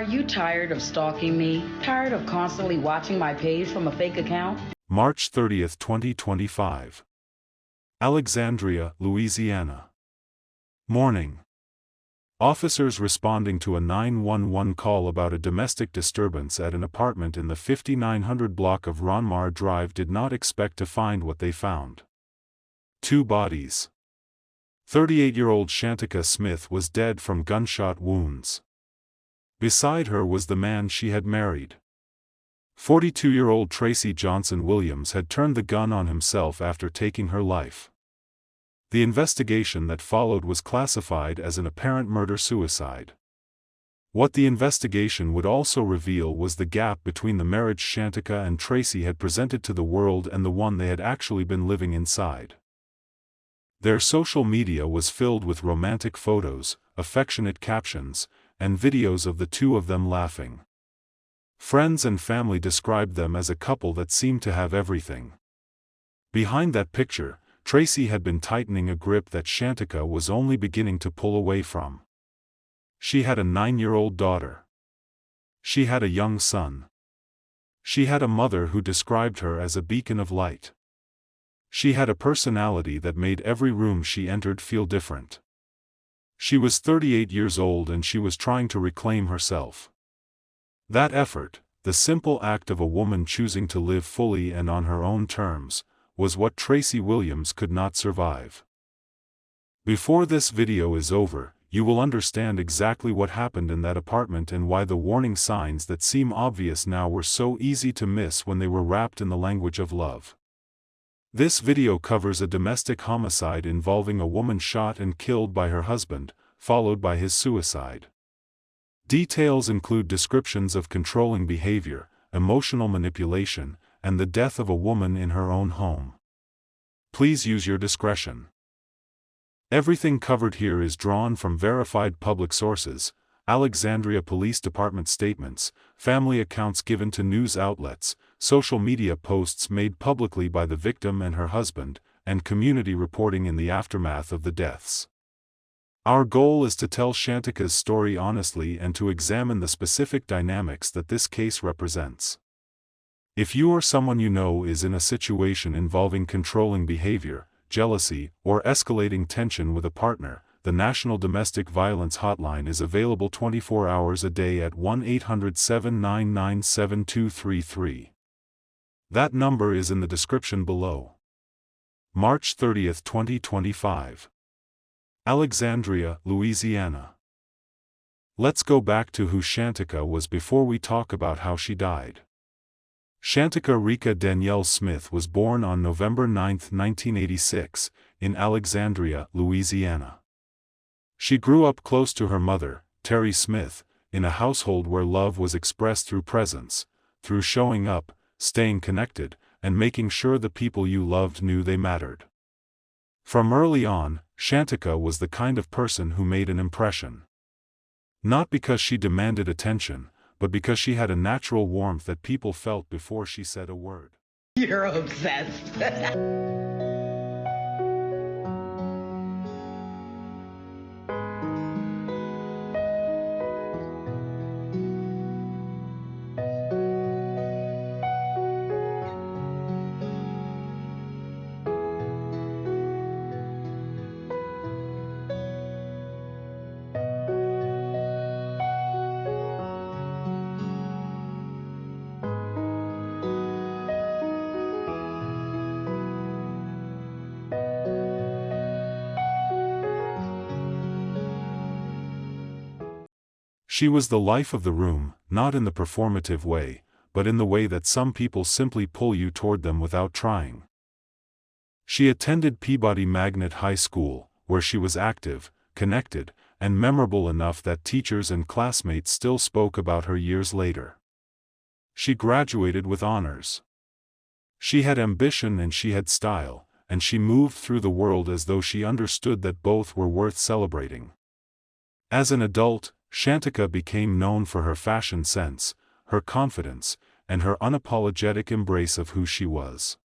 Are you tired of stalking me? Tired of constantly watching my page from a fake account? March 30th, 2025. Alexandria, Louisiana. Morning. Officers responding to a 911 call about a domestic disturbance at an apartment in the 5900 block of Ronmar Drive did not expect to find what they found. 2 bodies. 38-year-old Shantika Smith was dead from gunshot wounds. Beside her was the man she had married. 42-year-old Tracy Johnson Williams had turned the gun on himself after taking her life. The investigation that followed was classified as an apparent murder-suicide. What the investigation would also reveal was the gap between the marriage Shantika and Tracy had presented to the world and the one they had actually been living inside. Their social media was filled with romantic photos, affectionate captions, and videos of the two of them laughing. Friends and family described them as a couple that seemed to have everything. Behind that picture, Tracy had been tightening a grip that Shantika was only beginning to pull away from. She had a 9-year-old daughter. She had a young son. She had a mother who described her as a beacon of light. She had a personality that made every room she entered feel different. She was 38 years old and she was trying to reclaim herself. That effort, the simple act of a woman choosing to live fully and on her own terms, was what Tracy Williams could not survive. Before this video is over, you will understand exactly what happened in that apartment and why the warning signs that seem obvious now were so easy to miss when they were wrapped in the language of love. This video covers a domestic homicide involving a woman shot and killed by her husband, followed by his suicide. Details include descriptions of controlling behavior, emotional manipulation, and the death of a woman in her own home. Please use your discretion. Everything covered here is drawn from verified public sources, Alexandria Police Department statements, family accounts given to news outlets, social media posts made publicly by the victim and her husband, and community reporting in the aftermath of the deaths. Our goal is to tell Shantika's story honestly and to examine the specific dynamics that this case represents. If you or someone you know is in a situation involving controlling behavior, jealousy, or escalating tension with a partner, the National Domestic Violence Hotline is available 24 hours a day at 1-800-799-7233. That number is in the description below. March 30th, 2025. Alexandria, Louisiana. Let's go back to who Shantika was before we talk about how she died. Shantika Rika Danielle Smith was born on November 9, 1986, in Alexandria, Louisiana. She grew up close to her mother, Terry Smith, in a household where love was expressed through presence, through showing up, staying connected, and making sure the people you loved knew they mattered. From early on, Shantika was the kind of person who made an impression. Not because she demanded attention, but because she had a natural warmth that people felt before she said a word. You're obsessed. She was the life of the room, not in the performative way, but in the way that some people simply pull you toward them without trying. She attended Peabody Magnet High School, where she was active, connected, and memorable enough that teachers and classmates still spoke about her years later. She graduated with honors. She had ambition and she had style, and she moved through the world as though she understood that both were worth celebrating. As an adult, Shantika became known for her fashion sense, her confidence, and her unapologetic embrace of who she was.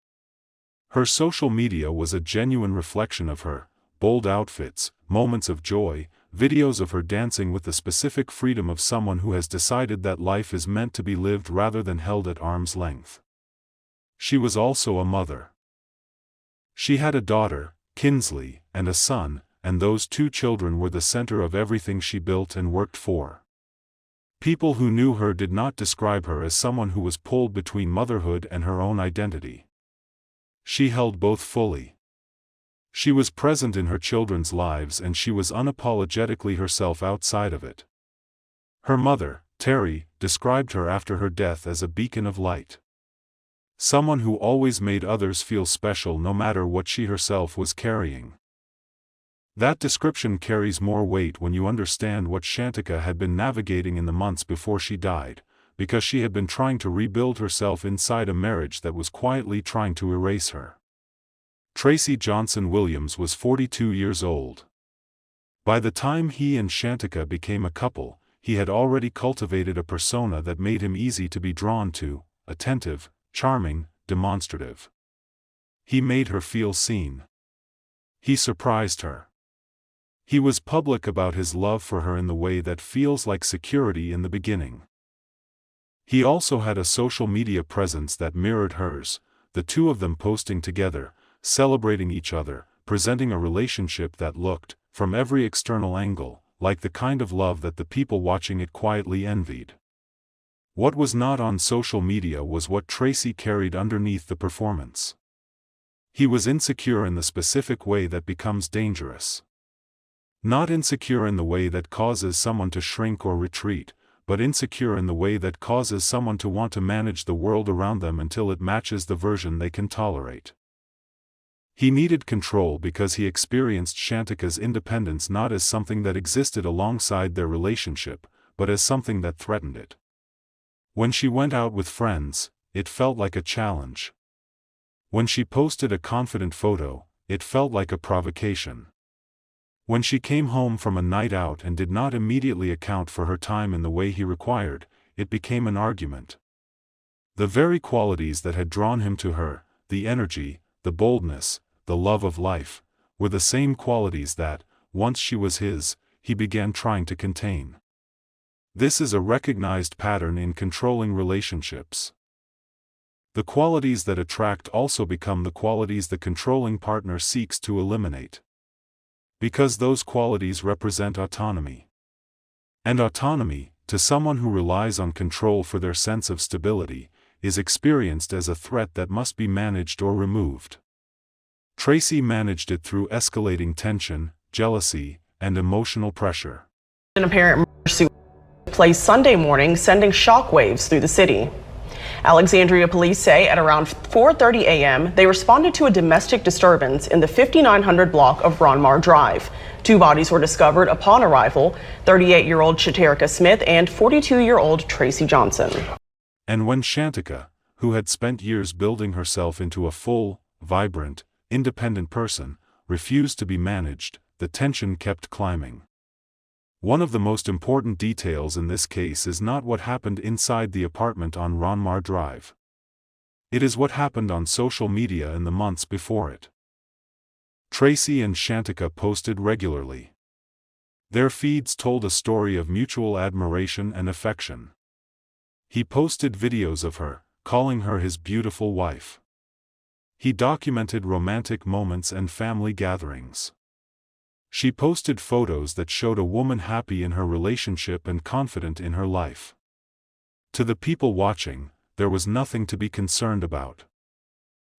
Her social media was a genuine reflection of her: bold outfits, moments of joy, videos of her dancing with the specific freedom of someone who has decided that life is meant to be lived rather than held at arm's length. She was also a mother. She had a daughter, Kinsley, and a son, and those two children were the center of everything she built and worked for. People who knew her did not describe her as someone who was pulled between motherhood and her own identity. She held both fully. She was present in her children's lives and she was unapologetically herself outside of it. Her mother, Terry, described her after her death as a beacon of light. Someone who always made others feel special no matter what she herself was carrying. That description carries more weight when you understand what Shantika had been navigating in the months before she died, because she had been trying to rebuild herself inside a marriage that was quietly trying to erase her. Tracy Johnson Williams was 42 years old. By the time he and Shantika became a couple, he had already cultivated a persona that made him easy to be drawn to, attentive, charming, demonstrative. He made her feel seen. He surprised her. He was public about his love for her in the way that feels like security in the beginning. He also had a social media presence that mirrored hers, the two of them posting together, celebrating each other, presenting a relationship that looked, from every external angle, like the kind of love that the people watching it quietly envied. What was not on social media was what Tracy carried underneath the performance. He was insecure in the specific way that becomes dangerous. Not insecure in the way that causes someone to shrink or retreat, but insecure in the way that causes someone to want to manage the world around them until it matches the version they can tolerate. He needed control because he experienced Shantika's independence not as something that existed alongside their relationship, but as something that threatened it. When she went out with friends, it felt like a challenge. When she posted a confident photo, it felt like a provocation. When she came home from a night out and did not immediately account for her time in the way he required, it became an argument. The very qualities that had drawn him to her, the energy, the boldness, the love of life, were the same qualities that, once she was his, he began trying to contain. This is a recognized pattern in controlling relationships. The qualities that attract also become the qualities the controlling partner seeks to eliminate. Because those qualities represent autonomy. And autonomy, to someone who relies on control for their sense of stability, is experienced as a threat that must be managed or removed. Tracy managed it through escalating tension, jealousy, and emotional pressure. An apparent murder took place Sunday morning, sending shockwaves through the city. Alexandria police say at around 4:30 a.m. they responded to a domestic disturbance in the 5900 block of Ronmar Drive. Two bodies were discovered upon arrival, 38-year-old Shaterika Smith and 42-year-old Tracy Johnson. And when Shantika, who had spent years building herself into a full, vibrant, independent person, refused to be managed, the tension kept climbing. One of the most important details in this case is not what happened inside the apartment on Ronmar Drive. It is what happened on social media in the months before it. Tracy and Shantika posted regularly. Their feeds told a story of mutual admiration and affection. He posted videos of her, calling her his beautiful wife. He documented romantic moments and family gatherings. She posted photos that showed a woman happy in her relationship and confident in her life. To the people watching, there was nothing to be concerned about.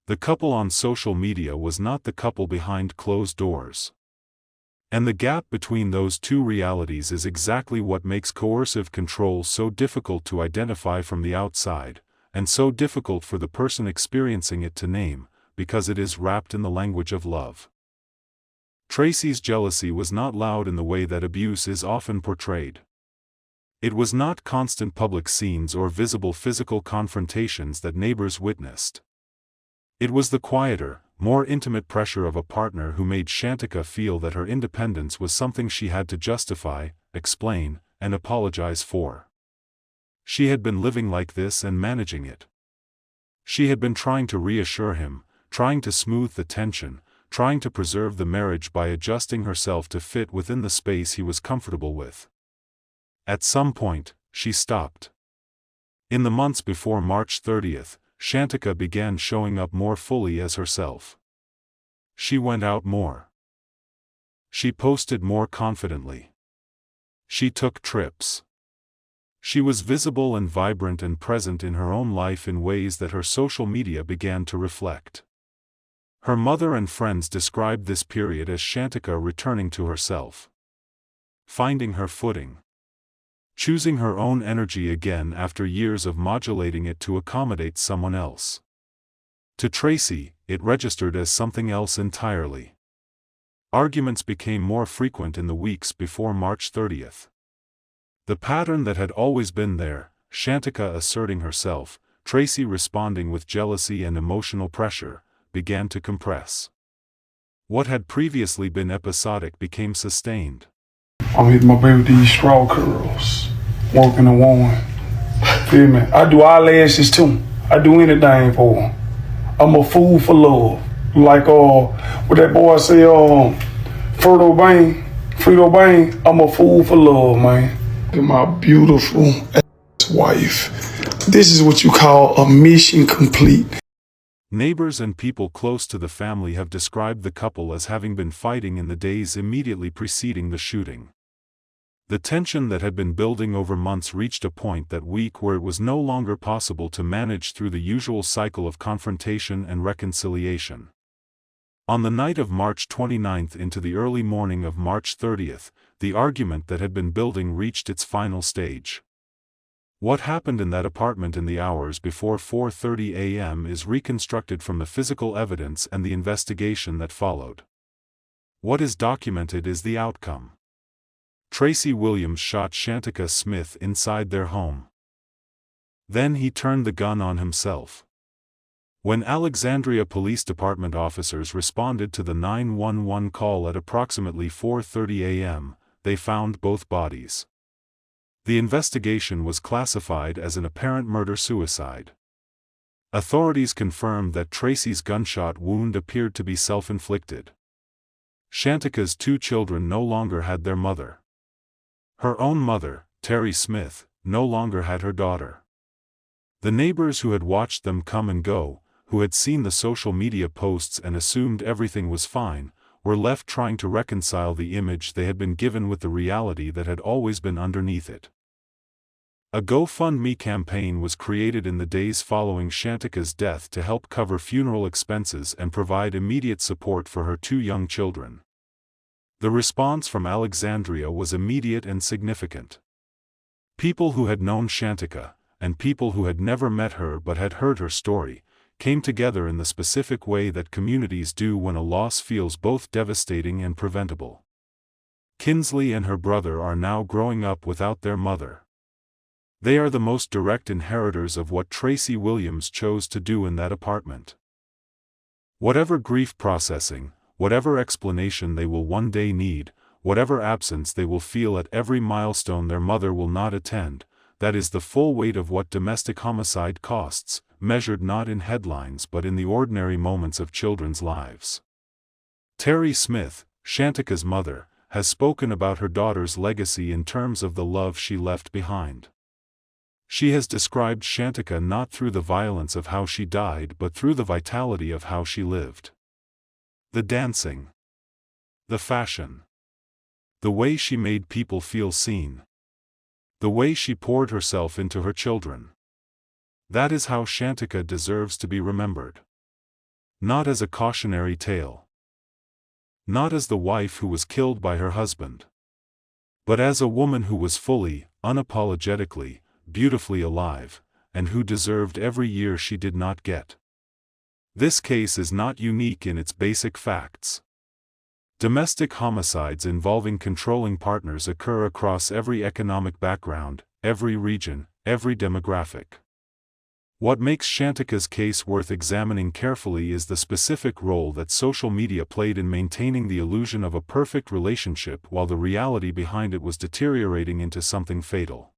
The couple on social media was not the couple behind closed doors. And the gap between those two realities is exactly what makes coercive control so difficult to identify from the outside, and so difficult for the person experiencing it to name, because it is wrapped in the language of love. Tracy's jealousy was not loud in the way that abuse is often portrayed. It was not constant public scenes or visible physical confrontations that neighbors witnessed. It was the quieter, more intimate pressure of a partner who made Shantika feel that her independence was something she had to justify, explain, and apologize for. She had been living like this and managing it. She had been trying to reassure him, trying to smooth the tension, trying to preserve the marriage by adjusting herself to fit within the space he was comfortable with. At some point, she stopped. In the months before March 30th, Shantika began showing up more fully as herself. She went out more. She posted more confidently. She took trips. She was visible and vibrant and present in her own life in ways that her social media began to reflect. Her mother and friends described this period as Shantika returning to herself, finding her footing, choosing her own energy again after years of modulating it to accommodate someone else. To Tracy, it registered as something else entirely. Arguments became more frequent in the weeks before March 30th. The pattern that had always been there, Shantika asserting herself, Tracy responding with jealousy and emotional pressure, began to compress. What had previously been episodic became sustained. I'm hitting my baby with these straw curls, working the one. Feel me? I do eyelashes too. I do anything for them. I'm a fool for love. Like what that boy say, Frito Bang, I'm a fool for love, man. And my beautiful ass wife. This is what you call a mission complete. Neighbors and people close to the family have described the couple as having been fighting in the days immediately preceding the shooting. The tension that had been building over months reached a point that week where it was no longer possible to manage through the usual cycle of confrontation and reconciliation. On the night of March 29th into the early morning of March 30th, the argument that had been building reached its final stage. What happened in that apartment in the hours before 4:30 a.m. is reconstructed from the physical evidence and the investigation that followed. What is documented is the outcome. Tracy Williams shot Shantika Smith inside their home. Then he turned the gun on himself. When Alexandria Police Department officers responded to the 911 call at approximately 4:30 a.m., they found both bodies. The investigation was classified as an apparent murder-suicide. Authorities confirmed that Tracy's gunshot wound appeared to be self-inflicted. Shantika's two children no longer had their mother. Her own mother, Terry Smith, no longer had her daughter. The neighbors who had watched them come and go, who had seen the social media posts and assumed everything was fine, were left trying to reconcile the image they had been given with the reality that had always been underneath it. A GoFundMe campaign was created in the days following Shantika's death to help cover funeral expenses and provide immediate support for her two young children. The response from Alexandria was immediate and significant. People who had known Shantika, and people who had never met her but had heard her story, came together in the specific way that communities do when a loss feels both devastating and preventable. Kinsley and her brother are now growing up without their mother. They are the most direct inheritors of what Tracy Williams chose to do in that apartment. Whatever grief processing, whatever explanation they will one day need, whatever absence they will feel at every milestone their mother will not attend, that is the full weight of what domestic homicide costs, measured not in headlines but in the ordinary moments of children's lives. Terry Smith, Shantika's mother, has spoken about her daughter's legacy in terms of the love she left behind. She has described Shantika not through the violence of how she died but through the vitality of how she lived. The dancing. The fashion. The way she made people feel seen. The way she poured herself into her children. That is how Shantika deserves to be remembered. Not as a cautionary tale. Not as the wife who was killed by her husband. But as a woman who was fully, unapologetically, beautifully alive, and who deserved every year she did not get. This case is not unique in its basic facts. Domestic homicides involving controlling partners occur across every economic background, every region, every demographic. What makes Shantika's case worth examining carefully is the specific role that social media played in maintaining the illusion of a perfect relationship while the reality behind it was deteriorating into something fatal.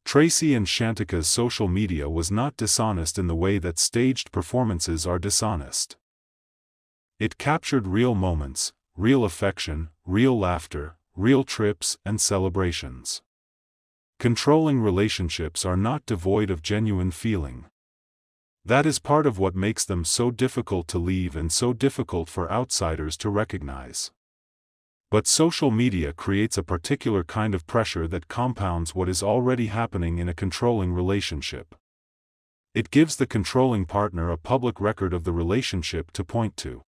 Tracy and Shantika's social media was not dishonest in the way that staged performances are dishonest. It captured real moments, real affection, real laughter, real trips and celebrations. Controlling relationships are not devoid of genuine feeling. That is part of what makes them so difficult to leave and so difficult for outsiders to recognize. But social media creates a particular kind of pressure that compounds what is already happening in a controlling relationship. It gives the controlling partner a public record of the relationship to point to.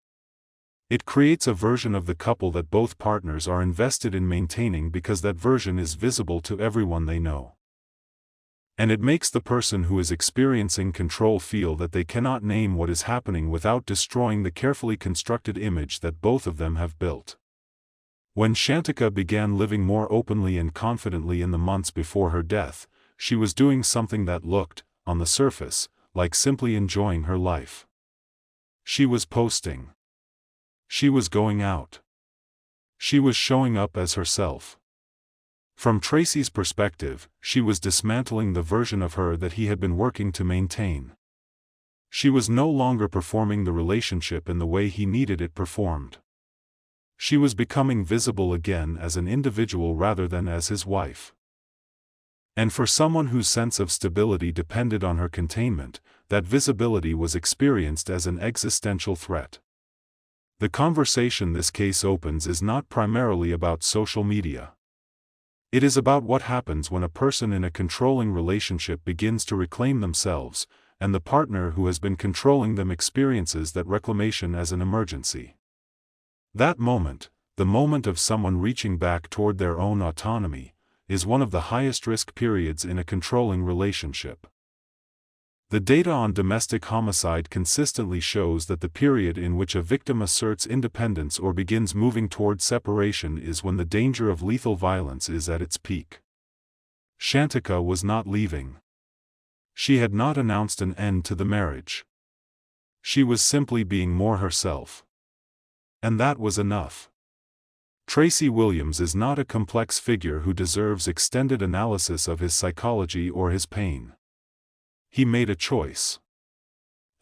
It creates a version of the couple that both partners are invested in maintaining because that version is visible to everyone they know. And it makes the person who is experiencing control feel that they cannot name what is happening without destroying the carefully constructed image that both of them have built. When Shantika began living more openly and confidently in the months before her death, she was doing something that looked, on the surface, like simply enjoying her life. She was posting. She was going out. She was showing up as herself. From Tracy's perspective, she was dismantling the version of her that he had been working to maintain. She was no longer performing the relationship in the way he needed it performed. She was becoming visible again as an individual rather than as his wife. And for someone whose sense of stability depended on her containment, that visibility was experienced as an existential threat. The conversation this case opens is not primarily about social media. It is about what happens when a person in a controlling relationship begins to reclaim themselves, and the partner who has been controlling them experiences that reclamation as an emergency. That moment, the moment of someone reaching back toward their own autonomy, is one of the highest risk periods in a controlling relationship. The data on domestic homicide consistently shows that the period in which a victim asserts independence or begins moving toward separation is when the danger of lethal violence is at its peak. Shantika was not leaving. She had not announced an end to the marriage. She was simply being more herself. And that was enough. Tracy Williams is not a complex figure who deserves extended analysis of his psychology or his pain. He made a choice.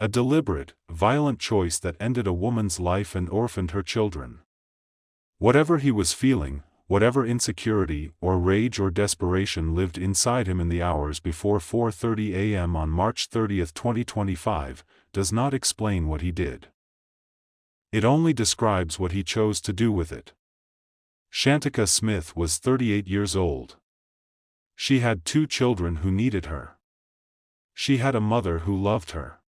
A deliberate, violent choice that ended a woman's life and orphaned her children. Whatever he was feeling, whatever insecurity or rage or desperation lived inside him in the hours before 4:30 a.m. on March 30, 2025, does not explain what he did. It only describes what he chose to do with it. Shantika Smith was 38 years old. She had 2 children who needed her. She had a mother who loved her.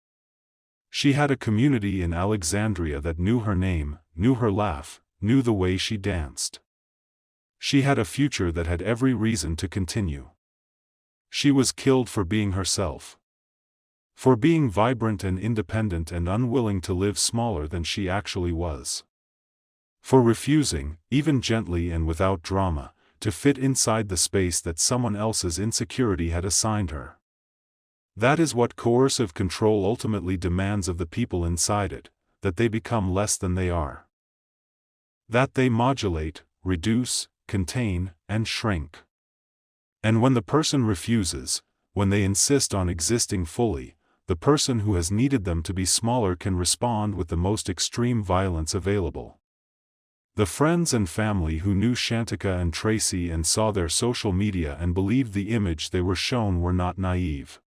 She had a community in Alexandria that knew her name, knew her laugh, knew the way she danced. She had a future that had every reason to continue. She was killed for being herself. For being vibrant and independent and unwilling to live smaller than she actually was. For refusing, even gently and without drama, to fit inside the space that someone else's insecurity had assigned her. That is what coercive control ultimately demands of the people inside it, that they become less than they are. That they modulate, reduce, contain, and shrink. And when the person refuses, when they insist on existing fully, the person who has needed them to be smaller can respond with the most extreme violence available. The friends and family who knew Shantika and Tracy and saw their social media and believed the image they were shown were not naive.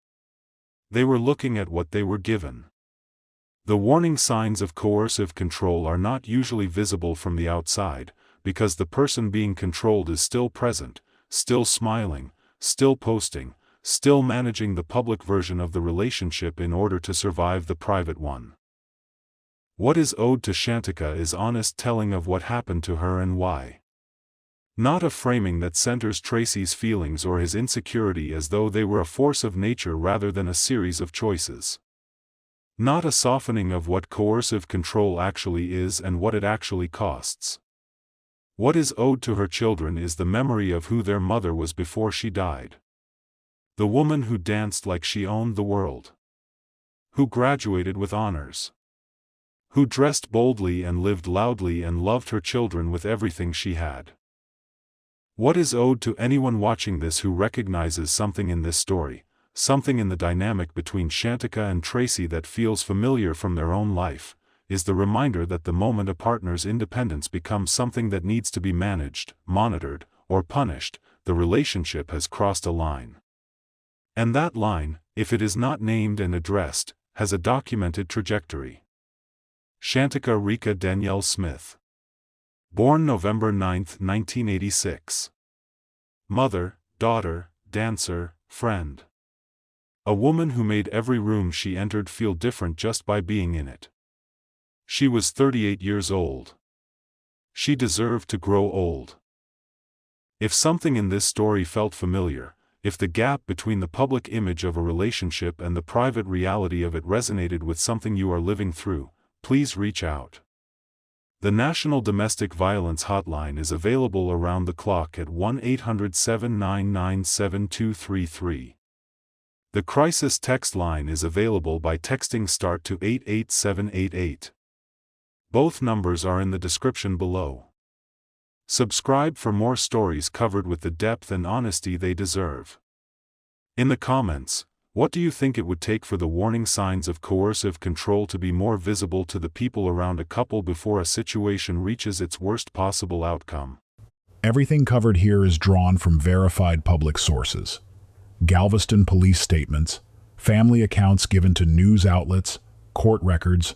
They were looking at what they were given. The warning signs of coercive control are not usually visible from the outside, because the person being controlled is still present, still smiling, still posting, still managing the public version of the relationship in order to survive the private one. What is owed to Shantika is honest telling of what happened to her and why. Not a framing that centers Tracy's feelings or his insecurity as though they were a force of nature rather than a series of choices. Not a softening of what coercive control actually is and what it actually costs. What is owed to her children is the memory of who their mother was before she died. The woman who danced like she owned the world. Who graduated with honors. Who dressed boldly and lived loudly and loved her children with everything she had. What is owed to anyone watching this who recognizes something in this story, something in the dynamic between Shantika and Tracy that feels familiar from their own life, is the reminder that the moment a partner's independence becomes something that needs to be managed, monitored, or punished, the relationship has crossed a line. And that line, if it is not named and addressed, has a documented trajectory. Shantika Rika Danielle Smith. Born November 9, 1986. Mother, daughter, dancer, friend. A woman who made every room she entered feel different just by being in it. She was 38 years old. She deserved to grow old. If something in this story felt familiar, if the gap between the public image of a relationship and the private reality of it resonated with something you are living through, please reach out. The National Domestic Violence Hotline is available around the clock at 1-800-799-7233. The crisis text line is available by texting START to 88788. Both numbers are in the description below. Subscribe for more stories covered with the depth and honesty they deserve. In the comments, what do you think it would take for the warning signs of coercive control to be more visible to the people around a couple before a situation reaches its worst possible outcome? Everything covered here is drawn from verified public sources. Galveston police statements, family accounts given to news outlets, court records,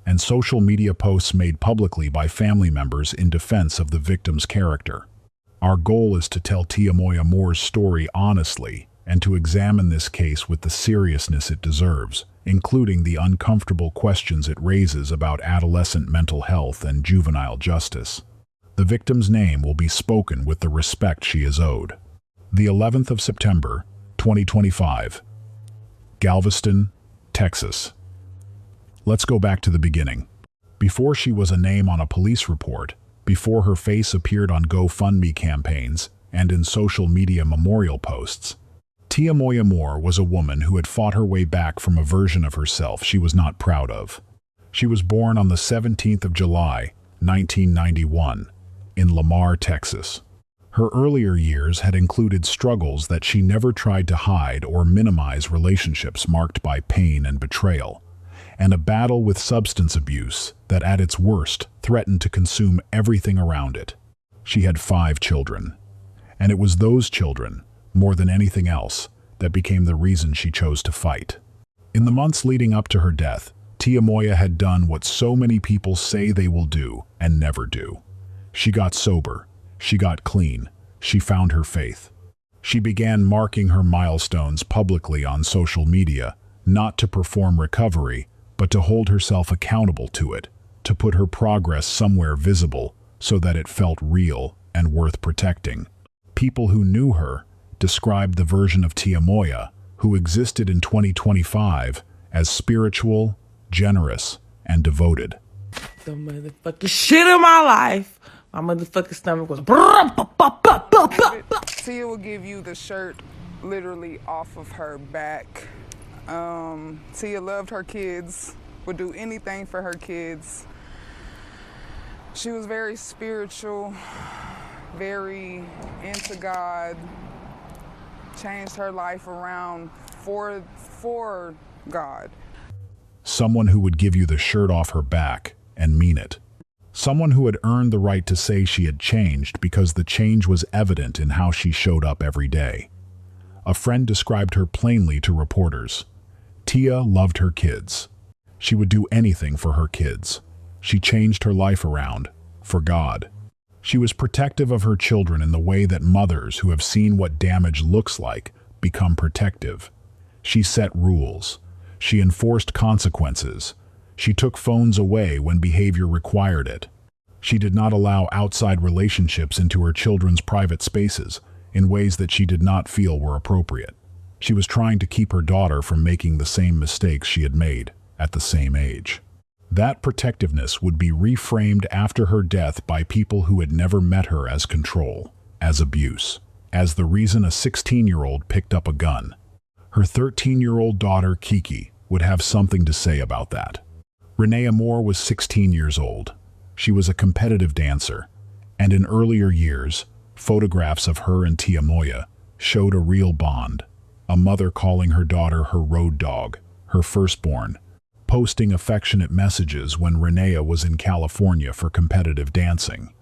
and social media posts made publicly by family members in defense of the victim's character. Our goal is to tell Tiamoya Moore's story honestly and to examine this case with the seriousness it deserves, including the uncomfortable questions it raises about adolescent mental health and juvenile justice. The victim's name will be spoken with the respect she is owed. The 11th of September, 2025. Galveston, Texas. Let's go back to the beginning. Before she was a name on a police report, before her face appeared on GoFundMe campaigns and in social media memorial posts, Tiamoya Moore was a woman who had fought her way back from a version of herself she was not proud of. She was born on the 17th of July, 1991, in Lamar, Texas. Her earlier years had included struggles that she never tried to hide or minimize, relationships marked by pain and betrayal, and a battle with substance abuse that at its worst threatened to consume everything around it. She had 5 children, and it was those children, more than anything else, that became the reason she chose to fight. In the months leading up to her death, Tiamoya had done what so many people say they will do and never do. She got sober, she got clean, she found her faith. She began marking her milestones publicly on social media, not to perform recovery, but to hold herself accountable to it, to put her progress somewhere visible so that it felt real and worth protecting. People who knew her described the version of Tiamoya, who existed in 2025, as spiritual, generous, and devoted. The motherfucking shit of my life. My motherfucking stomach was... Tia will give you the shirt literally off of her back. Tia loved her kids, would do anything for her kids. She was very spiritual, very into God, changed her life around for God. Someone who would give you the shirt off her back and mean it. Someone who had earned the right to say she had changed because the change was evident in how she showed up every day. A friend described her plainly to reporters. Tia loved her kids. She would do anything for her kids. She changed her life around, for God. She was protective of her children in the way that mothers who have seen what damage looks like become protective. She set rules. She enforced consequences. She took phones away when behavior required it. She did not allow outside relationships into her children's private spaces in ways that she did not feel were appropriate. She was trying to keep her daughter from making the same mistakes she had made at the same age. That protectiveness would be reframed after her death by people who had never met her as control, as abuse, as the reason a 16-year-old picked up a gun. Her 13-year-old daughter, Kiki, would have something to say about that. Renee Moore was 16 years old. She was a competitive dancer, and in earlier years, photographs of her and Tiamoya showed a real bond, a mother calling her daughter her road dog, her firstborn, posting affectionate messages when Renea was in California for competitive dancing.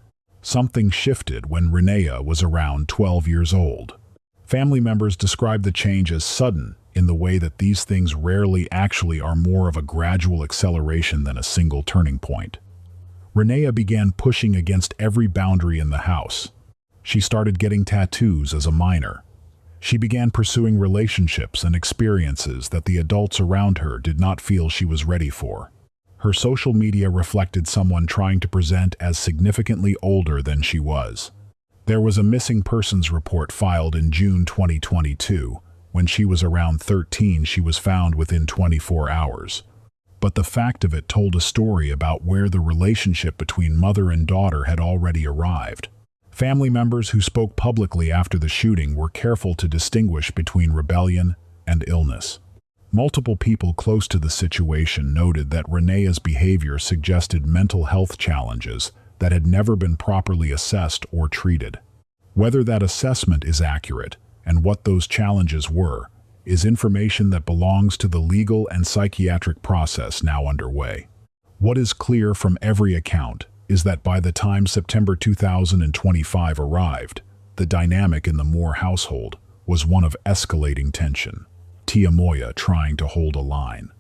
Something shifted when Renea was around 12 years old. Family members describe the change as sudden, in the way that these things rarely actually are more of a gradual acceleration than a single turning point. Renea began pushing against every boundary in the house. She started getting tattoos as a minor. She began pursuing relationships and experiences that the adults around her did not feel she was ready for. Her social media reflected someone trying to present as significantly older than she was. There was a missing persons report filed in June 2022. When she was around 13, she was found within 24 hours. But the fact of it told a story about where the relationship between mother and daughter had already arrived. Family members who spoke publicly after the shooting were careful to distinguish between rebellion and illness. Multiple people close to the situation noted that Renea's behavior suggested mental health challenges that had never been properly assessed or treated. Whether that assessment is accurate and what those challenges were is information that belongs to the legal and psychiatric process now underway. What is clear from every account is that by the time September 2025 arrived, the dynamic in the Moore household was one of escalating tension. Tia Moya trying to hold a line.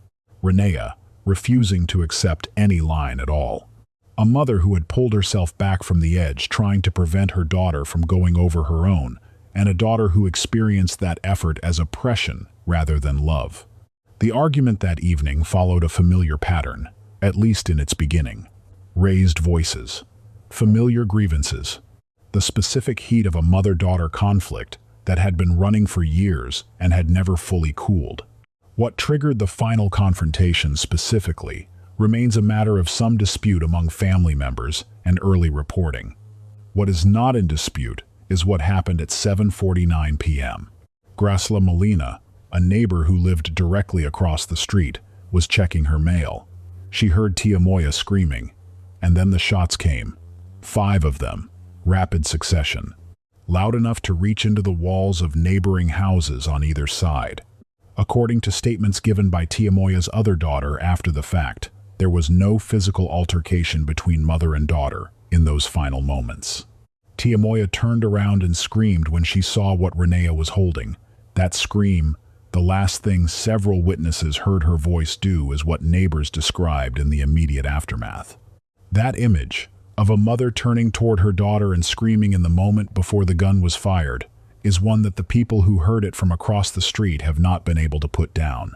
Renea refusing to accept any line at all. A mother who had pulled herself back from the edge trying to prevent her daughter from going over her own, and a daughter who experienced that effort as oppression rather than love. The argument that evening followed a familiar pattern, at least in its beginning. Raised voices, familiar grievances, the specific heat of a mother-daughter conflict that had been running for years and had never fully cooled. What triggered the final confrontation specifically remains a matter of some dispute among family members and early reporting. What is not in dispute is what happened at 7:49 p.m. Graciela Molina, a neighbor who lived directly across the street, was checking her mail. She heard Tia Moya screaming, and then the shots came. 5 of them, rapid succession, loud enough to reach into the walls of neighboring houses on either side. According to statements given by Tia Moya's other daughter after the fact, there was no physical altercation between mother and daughter in those final moments. Tia Moya turned around and screamed when she saw what Renea was holding. That scream, the last thing several witnesses heard her voice do, is what neighbors described in the immediate aftermath. That image of a mother turning toward her daughter and screaming in the moment before the gun was fired is one that the people who heard it from across the street have not been able to put down.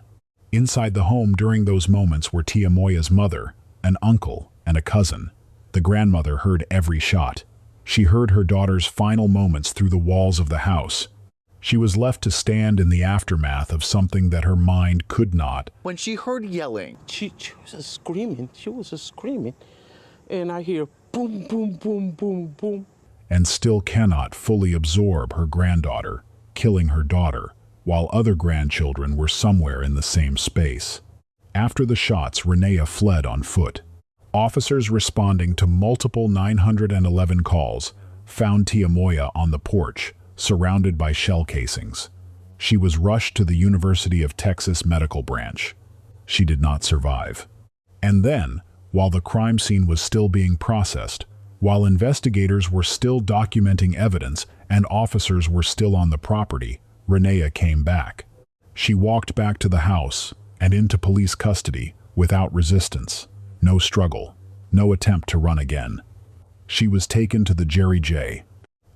Inside the home during those moments were Tia Moya's mother, an uncle, and a cousin. The grandmother heard every shot. She heard her daughter's final moments through the walls of the house. She was left to stand in the aftermath of something that her mind could not. When she heard yelling, she was just screaming, and I hear boom, boom, boom, boom, boom. And still cannot fully absorb her granddaughter, killing her daughter, while other grandchildren were somewhere in the same space. After the shots, Renea fled on foot. Officers responding to multiple 911 calls found Tia Moya on the porch, surrounded by shell casings. She was rushed to the University of Texas Medical Branch. She did not survive. And then, while the crime scene was still being processed, while investigators were still documenting evidence and officers were still on the property, Renea came back. She walked back to the house and into police custody without resistance, no struggle, no attempt to run again. She was taken to the Jerry J.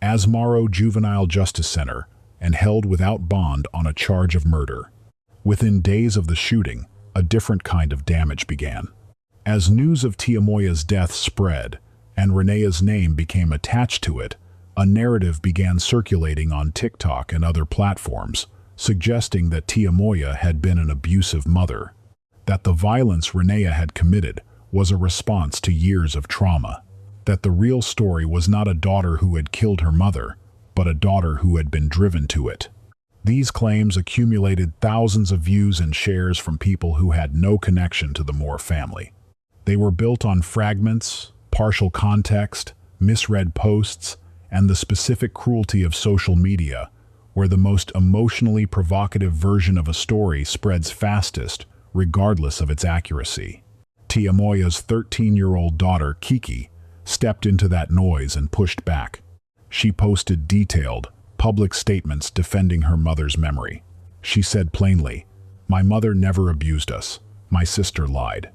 Asmaro Juvenile Justice Center and held without bond on a charge of murder. Within days of the shooting, a different kind of damage began. As news of Tia Moya's death spread and Renea's name became attached to it, a narrative began circulating on TikTok and other platforms, suggesting that Tia Moya had been an abusive mother, that the violence Renea had committed was a response to years of trauma, that the real story was not a daughter who had killed her mother, but a daughter who had been driven to it. These claims accumulated thousands of views and shares from people who had no connection to the Moore family. They were built on fragments, partial context, misread posts, and the specific cruelty of social media, where the most emotionally provocative version of a story spreads fastest regardless of its accuracy. Tia Moya's 13-year-old daughter, Kiki, stepped into that noise and pushed back. She posted detailed, public statements defending her mother's memory. She said plainly, "My mother never abused us. My sister lied."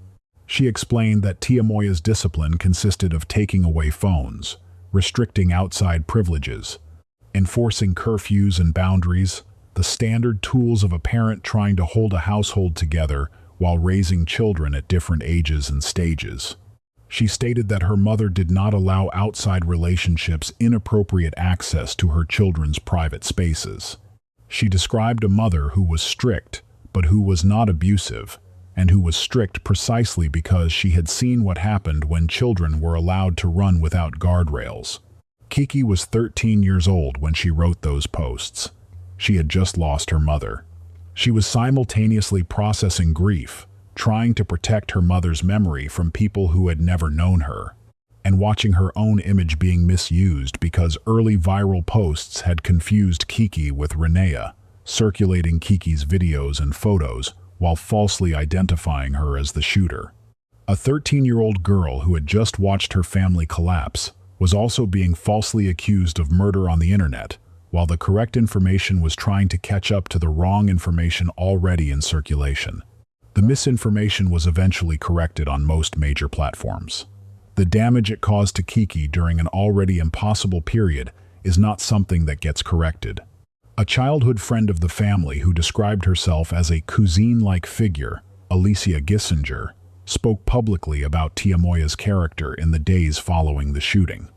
She explained that Tia Moya's discipline consisted of taking away phones, restricting outside privileges, enforcing curfews and boundaries, the standard tools of a parent trying to hold a household together while raising children at different ages and stages. She stated that her mother did not allow outside relationships inappropriate access to her children's private spaces. She described a mother who was strict, but who was not abusive, and who was strict precisely because she had seen what happened when children were allowed to run without guardrails. Kiki was 13 years old when she wrote those posts. She had just lost her mother. She was simultaneously processing grief, trying to protect her mother's memory from people who had never known her, and watching her own image being misused because early viral posts had confused Kiki with Renea, circulating Kiki's videos and photos while falsely identifying her as the shooter. A 13-year-old girl who had just watched her family collapse was also being falsely accused of murder on the internet, while the correct information was trying to catch up to the wrong information already in circulation. The misinformation was eventually corrected on most major platforms. The damage it caused to Kiki during an already impossible period is not something that gets corrected. A childhood friend of the family who described herself as a cousine-like figure, Alicia Gissinger, spoke publicly about Tia Moya's character in the days following the shooting.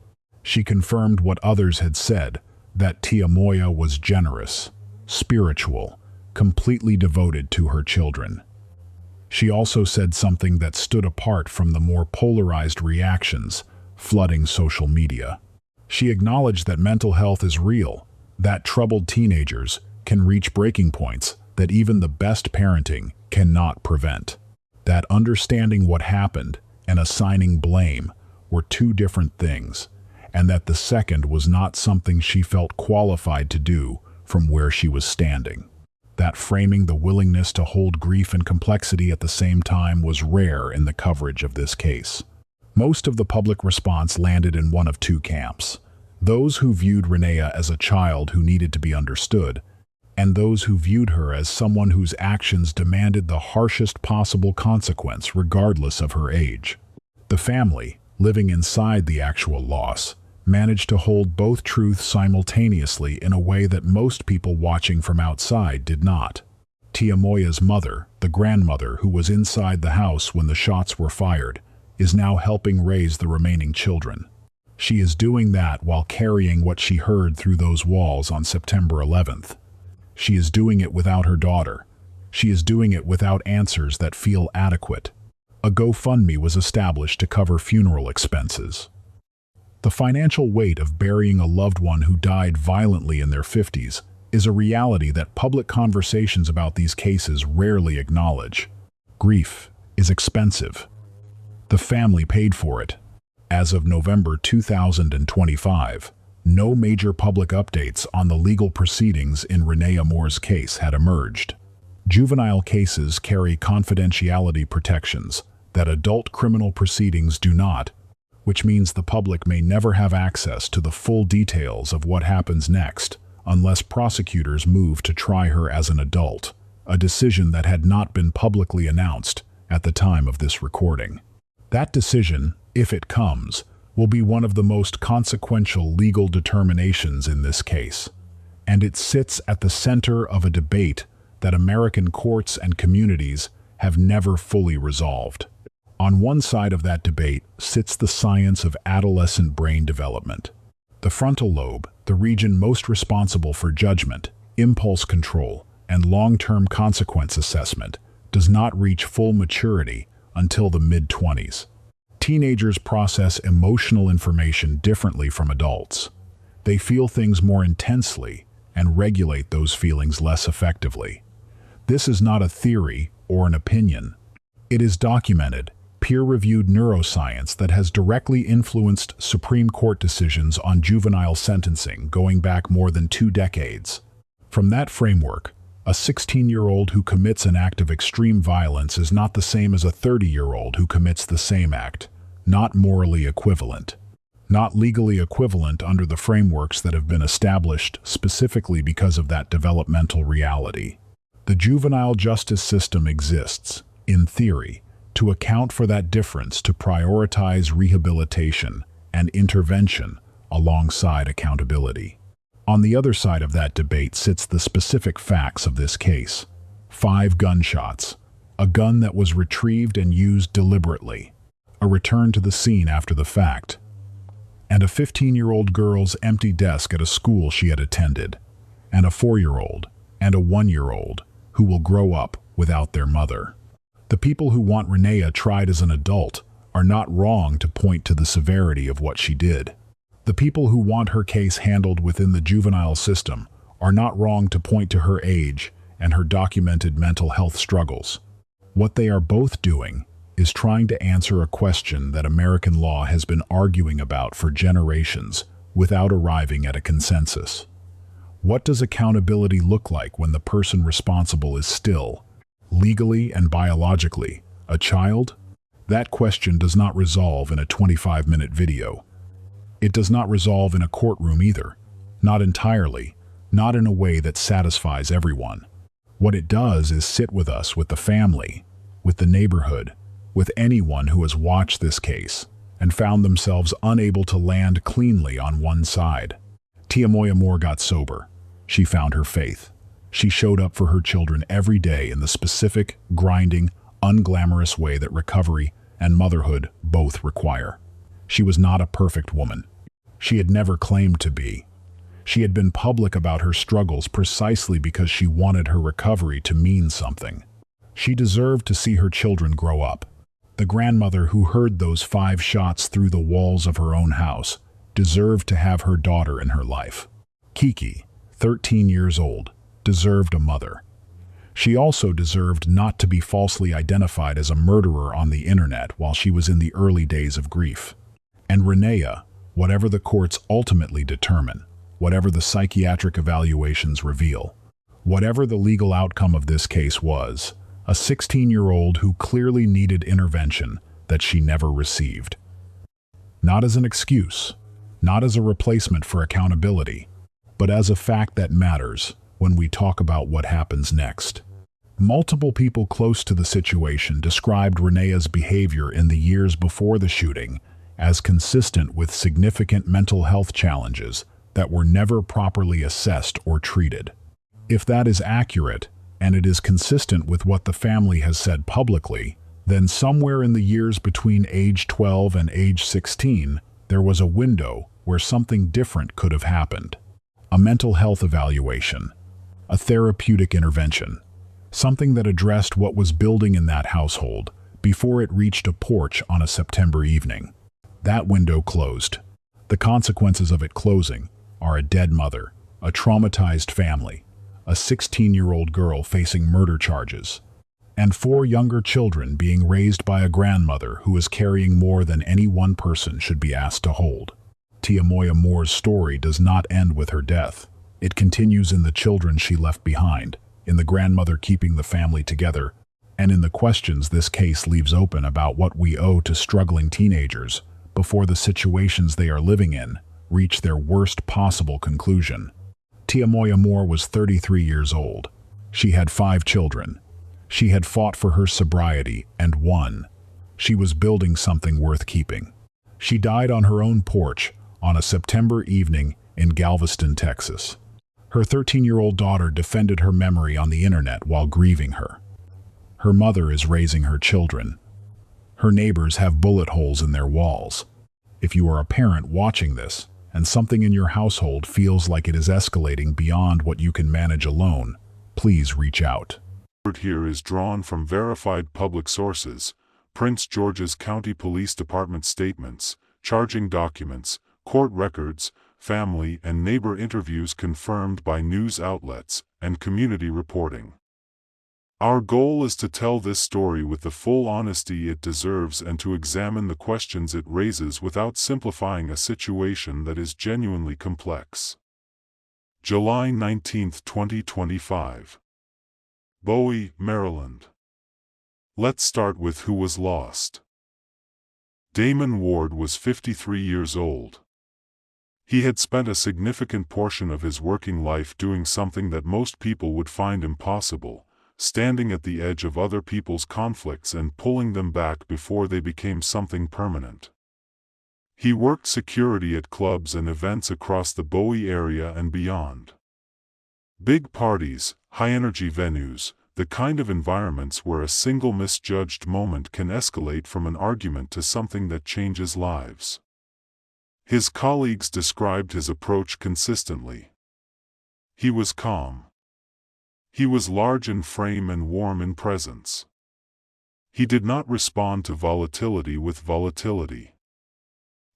She confirmed what others had said, that Tia Moya was generous, spiritual, completely devoted to her children. She also said something that stood apart from the more polarized reactions flooding social media. She acknowledged that mental health is real, that troubled teenagers can reach breaking points that even the best parenting cannot prevent, that understanding what happened and assigning blame were two different things, and that the second was not something she felt qualified to do from where she was standing. That framing the willingness to hold grief and complexity at the same time was rare in the coverage of this case. Most of the public response landed in one of two camps: those who viewed Renea as a child who needed to be understood, and those who viewed her as someone whose actions demanded the harshest possible consequence regardless of her age. The family, living inside the actual loss, managed to hold both truths simultaneously in a way that most people watching from outside did not. Tia Moya's mother, the grandmother who was inside the house when the shots were fired, is now helping raise the remaining children. She is doing that while carrying what she heard through those walls on September 11th. She is doing it without her daughter. She is doing it without answers that feel adequate. A GoFundMe was established to cover funeral expenses. The financial weight of burying a loved one who died violently in their 50s is a reality that public conversations about these cases rarely acknowledge. Grief is expensive. The family paid for it. As of November 2025, no major public updates on the legal proceedings in Renea Moore's case had emerged. Juvenile cases carry confidentiality protections that adult criminal proceedings do not, which means the public may never have access to the full details of what happens next unless prosecutors move to try her as an adult, a decision that had not been publicly announced at the time of this recording. That decision, if it comes, will be one of the most consequential legal determinations in this case, and it sits at the center of a debate that American courts and communities have never fully resolved. On one side of that debate sits the science of adolescent brain development. The frontal lobe, the region most responsible for judgment, impulse control, and long-term consequence assessment, does not reach full maturity until the mid-20s. Teenagers process emotional information differently from adults. They feel things more intensely and regulate those feelings less effectively. This is not a theory or an opinion. It is documented, peer-reviewed neuroscience that has directly influenced Supreme Court decisions on juvenile sentencing going back more than 2 decades. From that framework, A 16-year-old who commits an act of extreme violence is not the same as a 30-year-old who commits the same act. Not morally equivalent. Not legally equivalent under the frameworks that have been established specifically because of that developmental reality. The juvenile justice system exists, in theory, to account for that difference, to prioritize rehabilitation and intervention alongside accountability. On the other side of that debate sits the specific facts of this case. 5 gunshots, a gun that was retrieved and used deliberately, a return to the scene after the fact, and a 15-year-old girl's empty desk at a school she had attended, and a 4-year-old and a 1-year-old who will grow up without their mother. The people who want Renea tried as an adult are not wrong to point to the severity of what she did. The people who want her case handled within the juvenile system are not wrong to point to her age and her documented mental health struggles. What they are both doing is trying to answer a question that American law has been arguing about for generations without arriving at a consensus. What does accountability look like when the person responsible is still, legally and biologically, a child? That question does not resolve in a 25-minute video. It does not resolve in a courtroom either. Not entirely, not in a way that satisfies everyone. What it does is sit with us, with the family, with the neighborhood, with anyone who has watched this case and found themselves unable to land cleanly on one side. Tiamoya Moore got sober. She found her faith. She showed up for her children every day in the specific, grinding, unglamorous way that recovery and motherhood both require. She was not a perfect woman. She had never claimed to be. She had been public about her struggles precisely because she wanted her recovery to mean something. She deserved to see her children grow up. The grandmother who heard those 5 shots through the walls of her own house deserved to have her daughter in her life. Kiki, 13 years old, deserved a mother. She also deserved not to be falsely identified as a murderer on the internet while she was in the early days of grief. And Renea, whatever the courts ultimately determine, whatever the psychiatric evaluations reveal, whatever the legal outcome of this case was, a 16-year-old who clearly needed intervention that she never received. Not as an excuse, not as a replacement for accountability, but as a fact that matters when we talk about what happens next. Multiple people close to the situation described Renea's behavior in the years before the shooting as consistent with significant mental health challenges that were never properly assessed or treated. If that is accurate, and it is consistent with what the family has said publicly, then somewhere in the years between age 12 and age 16, there was a window where something different could have happened. A mental health evaluation, a therapeutic intervention, something that addressed what was building in that household before it reached a porch on a September evening. That window closed. The consequences of it closing are a dead mother, a traumatized family, a 16-year-old girl facing murder charges, and 4 younger children being raised by a grandmother who is carrying more than any one person should be asked to hold. Tiamoya Moore's story does not end with her death. It continues in the children she left behind, in the grandmother keeping the family together, and in the questions this case leaves open about what we owe to struggling teenagers before the situations they are living in reach their worst possible conclusion. Tiamoya Moore was 33 years old. She had 5 children. She had fought for her sobriety and won. She was building something worth keeping. She died on her own porch on a September evening in Galveston, Texas. Her 13-year-old daughter defended her memory on the internet while grieving her. Her mother is raising her children. Her neighbors have bullet holes in their walls. If you are a parent watching this, and something in your household feels like it is escalating beyond what you can manage alone, please reach out. Here is drawn from verified public sources, Prince George's County Police Department statements, charging documents, court records, family and neighbor interviews confirmed by news outlets, and community reporting. Our goal is to tell this story with the full honesty it deserves and to examine the questions it raises without simplifying a situation that is genuinely complex. July 19, 2025. Bowie, Maryland. Let's start with who was lost. Damon Ward was 53 years old. He had spent a significant portion of his working life doing something that most people would find impossible, standing at the edge of other people's conflicts and pulling them back before they became something permanent. He worked security at clubs and events across the Bowie area and beyond. Big parties, high-energy venues, the kind of environments where a single misjudged moment can escalate from an argument to something that changes lives. His colleagues described his approach consistently. He was calm. He was large in frame and warm in presence. He did not respond to volatility with volatility.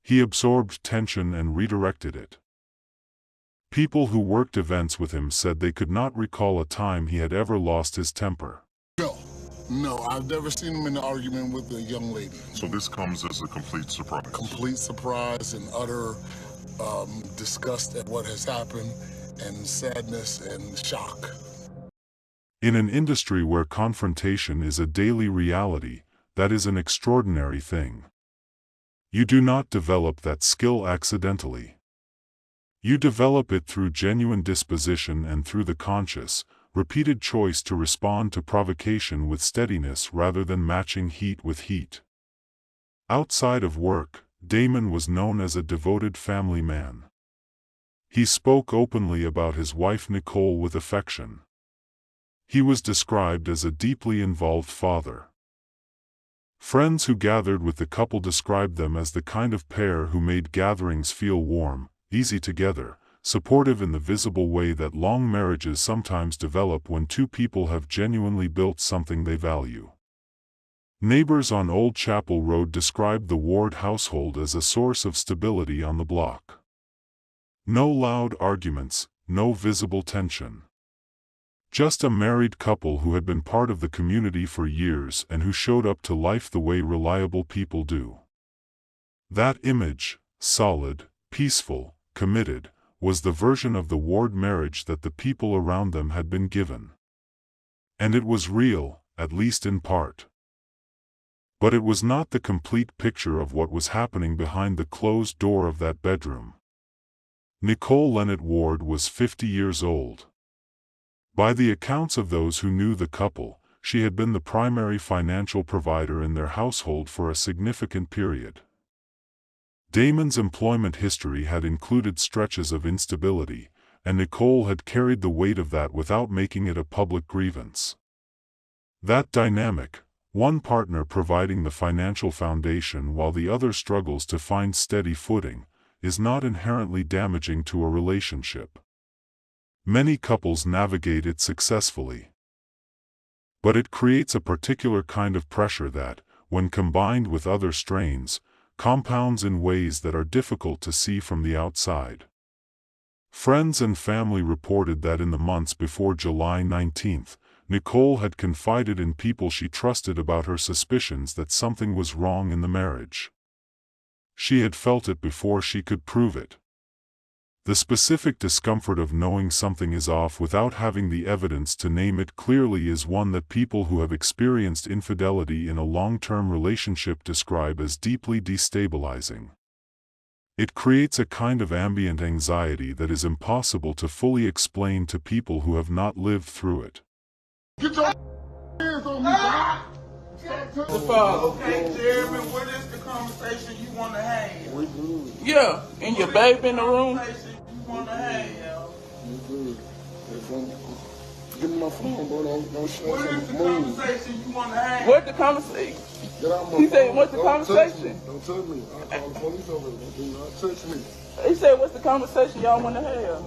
He absorbed tension and redirected it. People who worked events with him said they could not recall a time he had ever lost his temper. No, I've never seen him in an argument with a young lady. So this comes as a complete surprise? Complete surprise and utter disgust at what has happened, and sadness and shock. In an industry where confrontation is a daily reality, that is an extraordinary thing. You do not develop that skill accidentally. You develop it through genuine disposition and through the conscious, repeated choice to respond to provocation with steadiness rather than matching heat with heat. Outside of work, Damon was known as a devoted family man. He spoke openly about his wife Nicole with affection. He was described as a deeply involved father. Friends who gathered with the couple described them as the kind of pair who made gatherings feel warm, easy together, supportive in the visible way that long marriages sometimes develop when two people have genuinely built something they value. Neighbors on Old Chapel Road described the Ward household as a source of stability on the block. No loud arguments, no visible tension. Just a married couple who had been part of the community for years and who showed up to life the way reliable people do. That image, solid, peaceful, committed, was the version of the Ward marriage that the people around them had been given. And it was real, at least in part. But it was not the complete picture of what was happening behind the closed door of that bedroom. Nicole Lennett Ward was 50 years old. By the accounts of those who knew the couple, she had been the primary financial provider in their household for a significant period. Damon's employment history had included stretches of instability, and Nicole had carried the weight of that without making it a public grievance. That dynamic, one partner providing the financial foundation while the other struggles to find steady footing, is not inherently damaging to a relationship. Many couples navigate it successfully. But it creates a particular kind of pressure that, when combined with other strains, compounds in ways that are difficult to see from the outside. Friends and family reported that in the months before July 19, Nicole had confided in people she trusted about her suspicions that something was wrong in the marriage. She had felt it before she could prove it. The specific discomfort of knowing something is off without having the evidence to name it clearly is one that people who have experienced infidelity in a long-term relationship describe as deeply destabilizing. It creates a kind of ambient anxiety that is impossible to fully explain to people who have not lived through it. Get your hands on me, Okay, Jeremy, what is the conversation you want to have? We good. Yeah, and your baby in the room? You want to have? We good. Give me my phone, bro. Don't show me. What is the conversation you want to have? What the conversation? Get out my He phone. said, what's the Don't conversation? Don't touch me. I'll call the police over there. Do not touch me. He said, what's the conversation y'all want to have?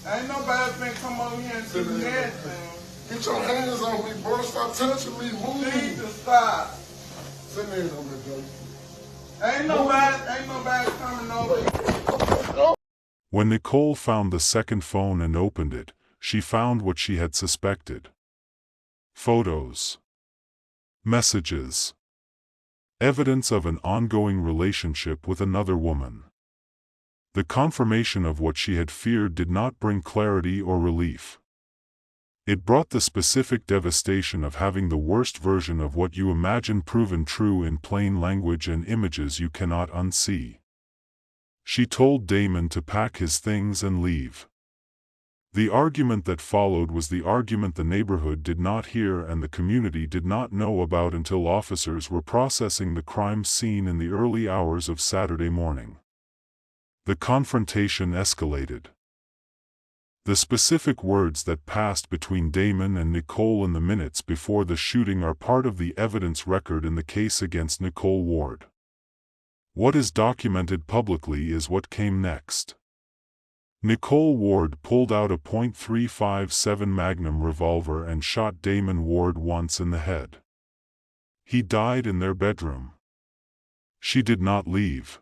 Ain't nobody finna come over here and do nothing. Get your hands on me, bro. Stop touching me. Move. Please just stop. Send me on me, bro. Ain't nobody coming over. When Nicole found the second phone and opened it, she found what she had suspected. Photos. Messages. Evidence of an ongoing relationship with another woman. The confirmation of what she had feared did not bring clarity or relief. It brought the specific devastation of having the worst version of what you imagine proven true in plain language and images you cannot unsee. She told Damon to pack his things and leave. The argument that followed was the argument the neighborhood did not hear and the community did not know about until officers were processing the crime scene in the early hours of Saturday morning. The confrontation escalated. The specific words that passed between Damon and Nicole in the minutes before the shooting are part of the evidence record in the case against Nicole Ward. What is documented publicly is what came next. Nicole Ward pulled out a .357 Magnum revolver and shot Damon Ward once in the head. He died in their bedroom. She did not leave.